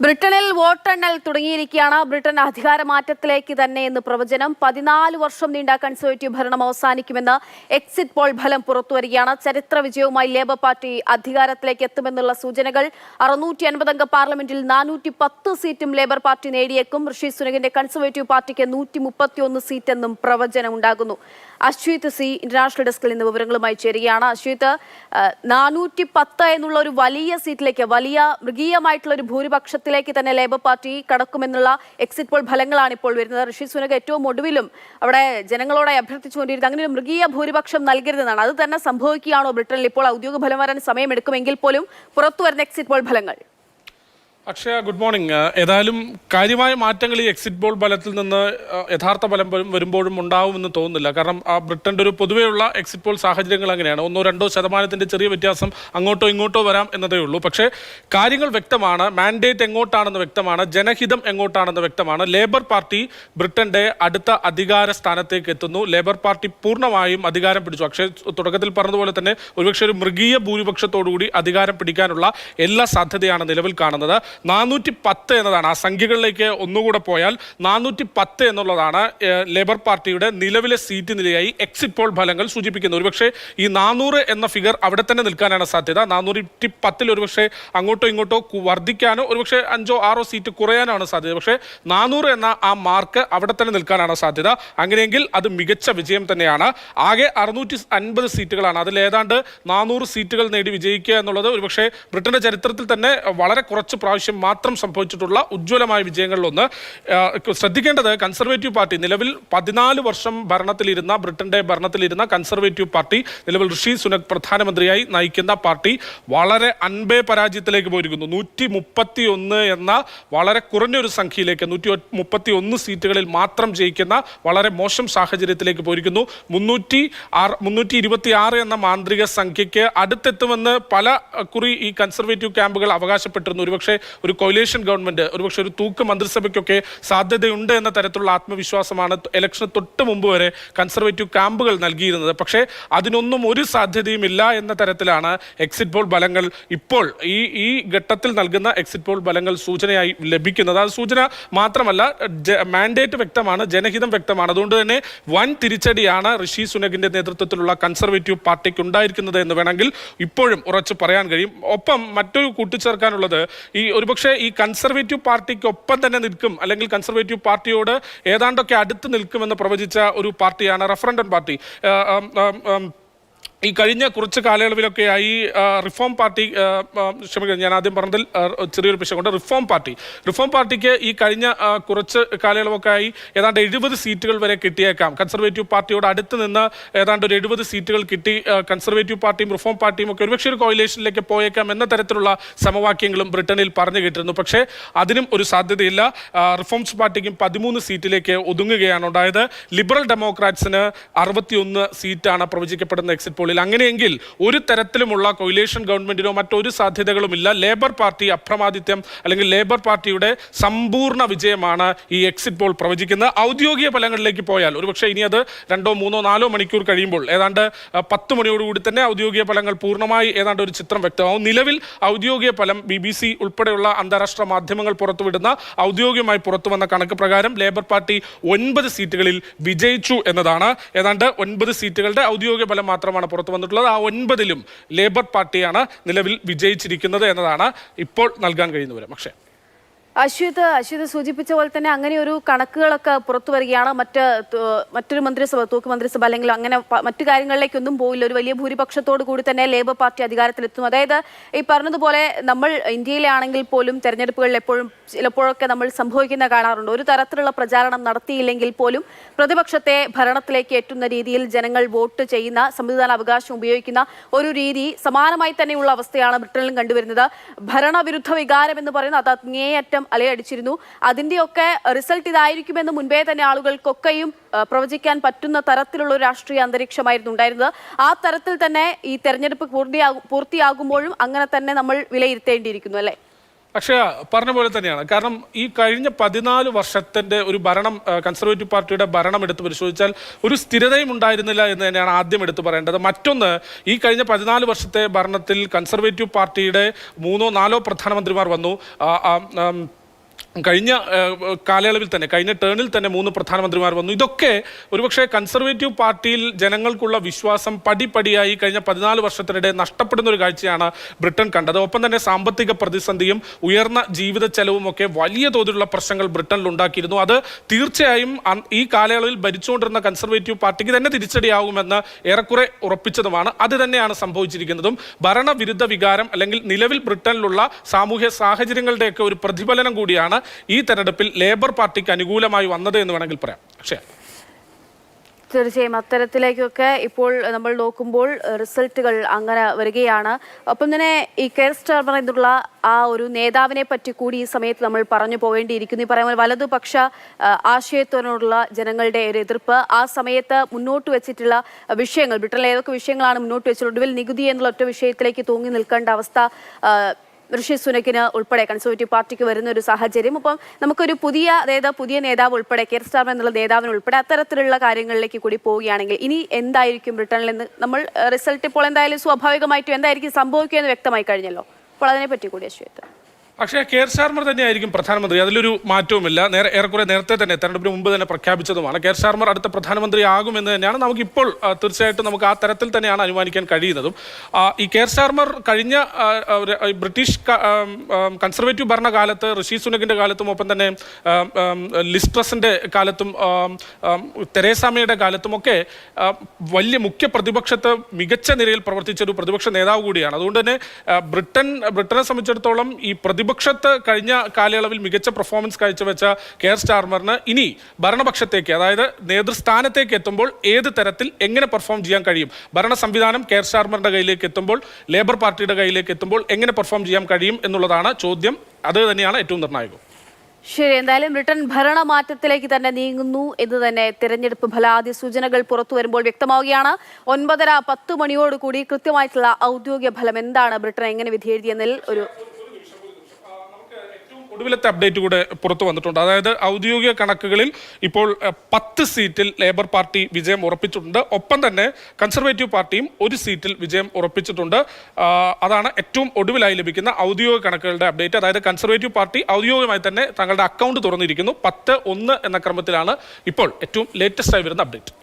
ബ്രിട്ടനിൽ വോട്ടെണ്ണൽ തുടങ്ങിയിരിക്കുകയാണ്. ബ്രിട്ടൻ അധികാരമാറ്റത്തിലേക്ക് തന്നെ എന്ന് പ്രവചനം. 14 വർഷം നീണ്ട കൺസർവേറ്റീവ് ഭരണം അവസാനിക്കുമെന്ന് എക്സിറ്റ് പോൾ ഫലം പുറത്തുവരികയാണ്. ചരിത്ര വിജയവുമായി ലേബർ പാർട്ടി അധികാരത്തിലേക്ക് എത്തുമെന്നുള്ള സൂചനകൾ. 650 അംഗ പാർലമെന്റിൽ 410 സീറ്റും ലേബർ പാർട്ടി നേടിയേക്കും. ഋഷി സുനകിന്റെ കൺസർവേറ്റീവ് പാർട്ടിക്ക് 131 സീറ്റെന്നും പ്രവചനം ഉണ്ടാകുന്നു. അശ്വിത് സി ഇന്റർനാഷണൽ ഡെസ്കിൽ നിന്ന് വിവരങ്ങളുമായി ചേരുകയാണ്. അശ്വിത്, 410 എന്നുള്ള ഒരു വലിയ സീറ്റിലേക്ക്, വലിയ മൃഗീയമായിട്ടുള്ള ഒരു ഭൂരിപക്ഷത്തിലേക്ക് തന്നെ ലേബർ പാർട്ടി കടക്കുമെന്നുള്ള എക്സിറ്റ് പോൾ ഫലങ്ങളാണ് ഇപ്പോൾ വരുന്നത്. ഋഷി സുനക് ഏറ്റവും ഒടുവിലും അവിടെ ജനങ്ങളോടെ അഭ്യർത്ഥിച്ചുകൊണ്ടിരുന്നത് അങ്ങനെ ഒരു മൃഗീയ ഭൂരിപക്ഷം നൽകരുതെന്നാണ്. അത് തന്നെ സംഭവിക്കുകയാണോ ബ്രിട്ടനിൽ? ഇപ്പോൾ ഔദ്യോഗിക ഫലം വരാൻ സമയമെടുക്കുമെങ്കിൽ പോലും പുറത്തു വരുന്ന എക്സിറ്റ് പോൾ ഫലങ്ങൾ. Akshaya, good morning. ഏതായാലും കാര്യമായ മാറ്റങ്ങൾ ഈ എക്സിറ്റ് പോൾ ഫലത്തിൽ നിന്ന് യഥാർത്ഥ ഫലം വരുമ്പോഴും ഉണ്ടാവുമെന്ന് തോന്നുന്നില്ല. കാരണം ബ്രിട്ടൻ്റെ ഒരു പൊതുവെയുള്ള എക്സിറ്റ് പോൾ സാഹചര്യങ്ങൾ അങ്ങനെയാണ്. 1-2% ചെറിയ വ്യത്യാസം അങ്ങോട്ടോ ഇങ്ങോട്ടോ വരാം എന്നതേ ഉള്ളൂ. പക്ഷേ കാര്യങ്ങൾ വ്യക്തമാണ്. മാൻഡേറ്റ് എങ്ങോട്ടാണെന്ന് വ്യക്തമാണ്. ജനഹിതം എങ്ങോട്ടാണെന്ന് വ്യക്തമാണ്. ലേബർ പാർട്ടി ബ്രിട്ടൻ്റെ അടുത്ത അധികാര സ്ഥാനത്തേക്ക് എത്തുന്നു. ലേബർ പാർട്ടി പൂർണ്ണമായും അധികാരം പിടിച്ചു. അക്ഷയ് തുടക്കത്തിൽ പറഞ്ഞതുപോലെ തന്നെ ഒരുപക്ഷെ ഒരു മൃഗീയ ഭൂരിപക്ഷത്തോടുകൂടി അധികാരം പിടിക്കാനുള്ള എല്ലാ സാധ്യതയാണ് നിലവിൽ കാണുന്നത്. 410 എന്നതാണ് ആ സംഖ്യകളിലേക്ക് ഒന്നുകൂടെ പോയാൽ 410 എന്നുള്ളതാണ് ലേബർ പാർട്ടിയുടെ നിലവിലെ സീറ്റ് നിലയായി എക്സിറ്റ് പോൾ ഫലങ്ങൾ സൂചിപ്പിക്കുന്നത്. ഒരുപക്ഷെ ഈ 400 എന്ന ഫിഗർ അവിടെ തന്നെ നിൽക്കാനാണ് സാധ്യത. 410 ഒരുപക്ഷെ അങ്ങോട്ടോ ഇങ്ങോട്ടോ വർദ്ധിക്കാനോ ഒരുപക്ഷെ 5-6 സീറ്റ് കുറയാനാണ് സാധ്യത. പക്ഷേ 400 എന്ന ആ മാർക്ക് അവിടെ തന്നെ നിൽക്കാനാണ് സാധ്യത. അങ്ങനെയെങ്കിൽ അത് മികച്ച വിജയം തന്നെയാണ്. ആകെ 650 സീറ്റുകളാണ്. അതിൽ ഏതാണ്ട് 400 സീറ്റുകൾ നേടി വിജയിക്കുക എന്നുള്ളത് ഒരുപക്ഷെ ബ്രിട്ടന്റെ ചരിത്രത്തിൽ തന്നെ വളരെ കുറച്ച് പ്രാവശ്യം മാത്രം സംഭവിച്ചിട്ടുള്ള ഉജ്ജ്വലമായ വിജയങ്ങളിലൊന്ന്. ശ്രദ്ധിക്കേണ്ടത്, കൺസർവേറ്റീവ് പാർട്ടി നിലവിൽ 14 വർഷം ബ്രിട്ടന്റെ ഭരണത്തിലിരുന്ന കൺസർവേറ്റീവ് പാർട്ടി, നിലവിൽ ഋഷി സുനക് പ്രധാനമന്ത്രിയായി നയിക്കുന്ന പാർട്ടി വളരെ അൻപേ പരാജയത്തിലേക്ക് പോയിരിക്കുന്നു. 131 എന്ന വളരെ കുറഞ്ഞൊരു സംഖ്യയിലേക്ക്, 131 സീറ്റുകളിൽ മാത്രം ജയിക്കുന്ന വളരെ മോശം സാഹചര്യത്തിലേക്ക് പോയിരിക്കുന്നു. 326 എന്ന മാന്ത്രിക സംഖ്യയ്ക്ക് അടുത്തെത്തുമെന്ന് പല കുറി ഈ കൺസർവേറ്റീവ് ക്യാമ്പുകൾ അവകാശപ്പെട്ടിരുന്നു. ഒരുപക്ഷെ ഒരു കൊയിലേഷൻ ഗവൺമെന്റ്, ഒരുപക്ഷെ ഒരു തൂക്ക് മന്ത്രിസഭയ്ക്കൊക്കെ സാധ്യതയുണ്ട് എന്ന തരത്തിലുള്ള ആത്മവിശ്വാസമാണ് ഇലക്ഷന് തൊട്ട് മുമ്പ് വരെ കൺസർവേറ്റീവ് ക്യാമ്പുകൾ നൽകിയിരുന്നത്. പക്ഷേ അതിനൊന്നും ഒരു സാധ്യതയുമില്ല എന്ന തരത്തിലാണ് എക്സിറ്റ് പോൾ ഫലങ്ങൾ ഇപ്പോൾ ഈ ഘട്ടത്തിൽ നൽകുന്ന എക്സിറ്റ് പോൾ ഫലങ്ങൾ സൂചനയായി ലഭിക്കുന്നത്. അത് സൂചന മാത്രമല്ല, മാൻഡേറ്റ് വ്യക്തമാണ്, ജനഹിതം വ്യക്തമാണ്. അതുകൊണ്ട് തന്നെ വൻ തിരിച്ചടിയാണ് ഋഷി സുനകിന്റെ നേതൃത്വത്തിലുള്ള കൺസർവേറ്റീവ് പാർട്ടിക്ക് ഉണ്ടായിരിക്കുന്നത് എന്ന് വേണമെങ്കിൽ ഇപ്പോഴും ഉറച്ചു പറയാൻ കഴിയും. ഒപ്പം മറ്റൊരു കൂട്ടിച്ചേർക്കാനുള്ളത്, ഒരുപക്ഷെ ഈ കൺസർവേറ്റീവ് പാർട്ടിക്കൊപ്പം തന്നെ നിൽക്കും, അല്ലെങ്കിൽ കൺസർവേറ്റീവ് പാർട്ടിയോട് ഏതാണ്ടൊക്കെ അടുത്ത് നിൽക്കുമെന്ന് പ്രവചിച്ച ഒരു പാർട്ടിയാണ് റഫറൻഡം പാർട്ടി. ഈ കഴിഞ്ഞ കുറച്ച് കാലയളവിലൊക്കെയായി റിഫോം പാർട്ടി, ക്ഷമിക്കണം ഞാൻ ആദ്യം പറഞ്ഞതിൽ ചെറിയൊരു പിശകുണ്ട്, റിഫോം പാർട്ടിക്ക് ഈ കഴിഞ്ഞ കുറച്ച് കാലയളവൊക്കെ ആയി ഏതാണ്ട് 70 സീറ്റുകൾ വരെ കിട്ടിയേക്കാം. കൺസർവേറ്റീവ് പാർട്ടിയോട് അടുത്ത് നിന്ന് ഏതാണ്ട് ഒരു 70 സീറ്റുകൾ കിട്ടി. കൺസർവേറ്റീവ് പാർട്ടിയും റിഫോം പാർട്ടിയും ഒക്കെ ഒരുപക്ഷെ ഒരു കോയിലേഷനിലേക്ക് പോയേക്കാം എന്ന തരത്തിലുള്ള സമവാക്യങ്ങളും ബ്രിട്ടനിൽ പറഞ്ഞു കേട്ടിരുന്നു. പക്ഷേ അതിനും ഒരു സാധ്യതയില്ല. റിഫോംസ് പാർട്ടിക്കും 13 സീറ്റിലേക്ക് ഒതുങ്ങുകയാണ് ഉണ്ടായത്. ലിബറൽ ഡെമോക്രാറ്റ്സിന് 61 സീറ്റാണ് പ്രവചിക്കപ്പെടുന്ന എക്സിറ്റ് പോളിൽ. അങ്ങനെയെങ്കിൽ ഒരു തരത്തിലുമുള്ള കൊയിലേഷൻ ഗവൺമെന്റിനോ മറ്റൊരു സാധ്യതകളുമില്ല. ലേബർ പാർട്ടി അപ്രമാദിത്യം, അല്ലെങ്കിൽ ലേബർ പാർട്ടിയുടെ സമ്പൂർണ്ണ വിജയമാണ് ഈ എക്സിറ്റ് പോൾ പ്രവചിക്കുന്നത്. ഔദ്യോഗിക ഫലങ്ങളിലേക്ക് പോയാൽ ഒരുപക്ഷെ ഇനി അത് 2, 3, 4 മണിക്കൂർ കഴിയുമ്പോൾ ഏതാണ്ട് 10 മണിയോടുകൂടി തന്നെ ഔദ്യോഗിക ഫലങ്ങൾ പൂർണ്ണമായി ഏതാണ്ട് ഒരു ചിത്രം വ്യക്തമാവും. നിലവിൽ ഔദ്യോഗിക ഫലം BBC ഉൾപ്പെടെയുള്ള അന്താരാഷ്ട്ര മാധ്യമങ്ങൾ പുറത്തുവിടുന്ന ഔദ്യോഗികമായി പുറത്തു വന്ന കണക്ക് പ്രകാരം ലേബർ പാർട്ടി 9 സീറ്റുകളിൽ വിജയിച്ചു എന്നതാണ്. ഏതാണ്ട് 9 സീറ്റുകളുടെ ഔദ്യോഗിക ഫലം മാത്രമാണ് പുറത്തു വന്നിട്ടുള്ളത്. ആ 9ലും ലേബർ പാർട്ടിയാണ് നിലവിൽ വിജയിച്ചിരിക്കുന്നത് എന്നതാണ് ഇപ്പോൾ നൽകാൻ കഴിയുന്ന വിവരം. പക്ഷേ അശ്വിത് സൂചിപ്പിച്ച പോലെ തന്നെ അങ്ങനെ ഒരു കണക്കുകളൊക്കെ പുറത്തു വരികയാണ്. മറ്റൊരു മന്ത്രിസഭ, തൂക്ക് മന്ത്രിസഭ അല്ലെങ്കിൽ അങ്ങനെ മറ്റു കാര്യങ്ങളിലേക്കൊന്നും പോയില്ല. ഒരു വലിയ ഭൂരിപക്ഷത്തോടു കൂടി തന്നെ ലേബർ പാർട്ടി അധികാരത്തിലെത്തും. അതായത് ഈ പറഞ്ഞതുപോലെ നമ്മൾ ഇന്ത്യയിലാണെങ്കിൽ പോലും തെരഞ്ഞെടുപ്പുകളിൽ ചിലപ്പോഴൊക്കെ നമ്മൾ സംഭവിക്കുന്ന കാണാറുണ്ട്. ഒരു തരത്തിലുള്ള പ്രചാരണം നടത്തിയില്ലെങ്കിൽ പോലും പ്രതിപക്ഷത്തെ ഭരണത്തിലേക്ക് എത്തുന്ന രീതിയിൽ ജനങ്ങൾ വോട്ട് ചെയ്യുന്ന, സമ്മതിദാന അവകാശം ഉപയോഗിക്കുന്ന ഒരു രീതി സമാനമായി തന്നെയുള്ള അവസ്ഥയാണ് ബ്രിട്ടനിലും കണ്ടുവരുന്നത്. ഭരണവിരുദ്ധ വികാരം എന്ന് പറയുന്നത് അത് അങ്ങേയറ്റം അലയടിച്ചിരുന്നു. അതിന്റെയൊക്കെ റിസൾട്ട് ഇതായിരിക്കുമെന്ന് മുൻപേ തന്നെ ആളുകൾക്കൊക്കെയും പ്രവചിക്കാൻ പറ്റുന്ന തരത്തിലുള്ള ഒരു രാഷ്ട്രീയ അന്തരീക്ഷമായിരുന്നു ഉണ്ടായിരുന്നത്. ആ തരത്തിൽ തന്നെ ഈ തെരഞ്ഞെടുപ്പ് പൂർത്തിയാകുമ്പോഴും അങ്ങനെ തന്നെ നമ്മൾ വിലയിരുത്തേണ്ടിയിരിക്കുന്നു, അല്ലേ? പക്ഷേ പറഞ്ഞ പോലെ തന്നെയാണ്. കാരണം ഈ കഴിഞ്ഞ 14 വർഷത്തിന്റെ ഒരു ഭരണം, കൺസർവേറ്റീവ് പാർട്ടിയുടെ ഭരണം എടുത്ത് പരിശോധിച്ചാൽ ഒരു സ്ഥിരതയും ഉണ്ടായിരുന്നില്ല എന്ന് തന്നെയാണ് ആദ്യം എടുത്തു പറയേണ്ടത്. മറ്റൊന്ന്, ഈ കഴിഞ്ഞ 14 വർഷത്തെ ഭരണത്തിൽ കൺസർവേറ്റീവ് പാർട്ടിയുടെ 3 or 4 പ്രധാനമന്ത്രിമാർ വന്നു. കഴിഞ്ഞ കാലയളവിൽ തന്നെ, കഴിഞ്ഞ ടേണിൽ തന്നെ 3 പ്രധാനമന്ത്രിമാർ വന്നു. ഇതൊക്കെ ഒരുപക്ഷെ കൺസർവേറ്റീവ് പാർട്ടിയിൽ ജനങ്ങൾക്കുള്ള വിശ്വാസം പടിപടിയായി കഴിഞ്ഞ 14 വർഷത്തിനിടെ നഷ്ടപ്പെടുന്ന ഒരു കാഴ്ചയാണ് ബ്രിട്ടൻ കണ്ടത്. ഒപ്പം തന്നെ സാമ്പത്തിക പ്രതിസന്ധിയും ഉയർന്ന ജീവിത ചെലവും ഒക്കെ വലിയ തോതിലുള്ള പ്രശ്നങ്ങൾ ബ്രിട്ടനിൽ ഉണ്ടാക്കിയിരുന്നു. അത് തീർച്ചയായും ഈ കാലയളവിൽ ഭരിച്ചുകൊണ്ടിരുന്ന കൺസർവേറ്റീവ് പാർട്ടിക്ക് തന്നെ തിരിച്ചടിയാകുമെന്ന് ഏറെക്കുറെ ഉറപ്പിച്ചതുമാണ്. അത് തന്നെയാണ് സംഭവിച്ചിരിക്കുന്നതും. ഭരണവിരുദ്ധ വികാരം അല്ലെങ്കിൽ നിലവിൽ ബ്രിട്ടനിലുള്ള സാമൂഹ്യ സാഹചര്യങ്ങളുടെയൊക്കെ ഒരു പ്രതിഫലനം കൂടിയാണ് ഈ തെരഞ്ഞെടുപ്പിൽ ലേബർ പാർട്ടിക്ക് അനുകൂലമായി വന്നത് എന്ന് വേണമെങ്കിൽ പറയാം. പക്ഷേ തീർച്ചയായും അത്തരത്തിലേക്കൊക്കെ ഇപ്പോൾ നമ്മൾ നോക്കുമ്പോൾ റിസൾട്ടുകൾ അങ്ങനെ വരികയാണ്. ഒപ്പം തന്നെ ഈ കെയർ സ്റ്റാർമർ എന്നുള്ള ആ ഒരു നേതാവിനെ പറ്റി കൂടി ഈ സമയത്ത് നമ്മൾ പറഞ്ഞു പോകേണ്ടിയിരിക്കുന്നു. ഈ പറയുമ്പോൾ വലതുപക്ഷ ആശയത്തോടുള്ള ജനങ്ങളുടെ ഒരു എതിർപ്പ്, ആ സമയത്ത് മുന്നോട്ട് വെച്ചിട്ടുള്ള വിഷയങ്ങൾ, ബ്രിട്ടനിലെ ഏതൊക്കെ വിഷയങ്ങളാണ് മുന്നോട്ട് വെച്ചിട്ടുള്ളത്, ഒടുവിൽ നികുതി എന്നുള്ള ഒറ്റ വിഷയത്തിലേക്ക് തൂങ്ങി നിൽക്കേണ്ട അവസ്ഥ ഋഷി സുനക്കിന് ഉൾപ്പെടെ കൺസർവേറ്റീവ് പാർട്ടിക്ക് വരുന്ന ഒരു സാഹചര്യം. അപ്പം നമുക്കൊരു പുതിയ നേതാവ് ഉൾപ്പെടെ കെയർ സ്റ്റാർമർ എന്നുള്ള നേതാവിന് ഉൾപ്പെടെ അത്തരത്തിലുള്ള കാര്യങ്ങളിലേക്ക് കൂടി പോവുകയാണെങ്കിൽ ഇനി എന്തായിരിക്കും ബ്രിട്ടനിൽ നിന്ന് നമ്മൾ റിസൾട്ട് ഇപ്പോൾ എന്തായാലും സ്വാഭാവികമായിട്ടും എന്തായിരിക്കും സംഭവിക്കുക എന്ന് വ്യക്തമായി കഴിഞ്ഞല്ലോ. അപ്പോൾ അതിനെപ്പറ്റി കൂടി അശ്വത്ത്. പക്ഷേ കെയർ സ്റ്റാർമർ തന്നെയായിരിക്കും പ്രധാനമന്ത്രി, അതിലൊരു മാറ്റവുമില്ല. ഏറെക്കുറെ നേരത്തെ തന്നെ തെരഞ്ഞെടുപ്പിന് മുമ്പ് തന്നെ പ്രഖ്യാപിച്ചതുമാണ്. കെയർ സ്റ്റാർമർ അടുത്ത പ്രധാനമന്ത്രി ആകുമെന്ന് തന്നെയാണ് നമുക്കിപ്പോൾ തീർച്ചയായിട്ടും നമുക്ക് ആ തരത്തിൽ തന്നെയാണ് അനുമാനിക്കാൻ കഴിയുന്നതും. ഈ കെയർ സ്റ്റാർമർ കഴിഞ്ഞ ബ്രിട്ടീഷ് കൺസർവേറ്റീവ് ഭരണകാലത്ത് ഋഷി സുനക്കിൻ്റെ കാലത്തും ഒപ്പം തന്നെ ലിസ് ട്രസിൻ്റെ കാലത്തും തെരേസ മേയുടെ കാലത്തുമൊക്കെ വലിയ മുഖ്യ പ്രതിപക്ഷത്ത് മികച്ച നിരയിൽ പ്രവർത്തിച്ച ഒരു പ്രതിപക്ഷ നേതാവ് കൂടിയാണ്. അതുകൊണ്ട് തന്നെ ബ്രിട്ടനെ സംബന്ധിച്ചിടത്തോളം ഈ പ്രതിപക്ഷത്ത് കഴിഞ്ഞ കാലയളവിൽ മികച്ച പെർഫോമൻസ് കാഴ്ചവെച്ച കെയർ സ്റ്റാർമറിന് ഇനി ഭരണപക്ഷത്തേക്ക്, അതായത് നേതൃസ്ഥാനത്തേക്ക് എത്തുമ്പോൾ ഏത് തരത്തിൽ എങ്ങനെ പെർഫോം ചെയ്യാൻ കഴിയും, ഭരണ സംവിധാനം കെയർ സ്റ്റാർമറിന്റെ കയ്യിലേക്ക് എത്തുമ്പോൾ, ലേബർ പാർട്ടിയുടെ കയ്യിലേക്ക് എത്തുമ്പോൾ എങ്ങനെ പെർഫോം ചെയ്യാൻ കഴിയും എന്നുള്ളതാണ് ചോദ്യം. അത് തന്നെയാണ് ഏറ്റവും നിർണായകം. ശരി, എന്തായാലും ബ്രിട്ടൻ ഭരണമാറ്റത്തിലേക്ക് തന്നെ നീങ്ങുന്നു എന്ന് തന്നെ തിരഞ്ഞെടുപ്പ് ഫലാദ്യ സൂചനകൾ പുറത്തു വരുമ്പോൾ വ്യക്തമാവുകയാണ്. 9:30-10 മണിയോടുകൂടി കൃത്യമായിട്ടുള്ള ഔദ്യോഗിക ഫലം എന്താണ്, ബ്രിട്ടൻ എങ്ങനെ വിധിയെഴുതിയെന്നതിൽ ഒരു ഒടുവിലത്തെ അപ്ഡേറ്റ് കൂടെ പുറത്തു വന്നിട്ടുണ്ട്. അതായത് ഔദ്യോഗിക കണക്കുകളിൽ ഇപ്പോൾ 10 സീറ്റിൽ ലേബർ പാർട്ടി വിജയം ഉറപ്പിച്ചിട്ടുണ്ട്. ഒപ്പം തന്നെ കൺസർവേറ്റീവ് പാർട്ടിയും 1 സീറ്റിൽ വിജയം ഉറപ്പിച്ചിട്ടുണ്ട്. അതാണ് ഏറ്റവും ഒടുവിലായി ലഭിക്കുന്ന ഔദ്യോഗിക കണക്കുകളുടെ അപ്ഡേറ്റ്. അതായത് കൺസർവേറ്റീവ് പാർട്ടി ഔദ്യോഗികമായി തന്നെ തങ്ങളുടെ അക്കൗണ്ട് തുറന്നിരിക്കുന്നു. 10-1 എന്ന ക്രമത്തിലാണ് ഇപ്പോൾ ഏറ്റവും ലേറ്റസ്റ്റ് ആയി വരുന്ന അപ്ഡേറ്റ്.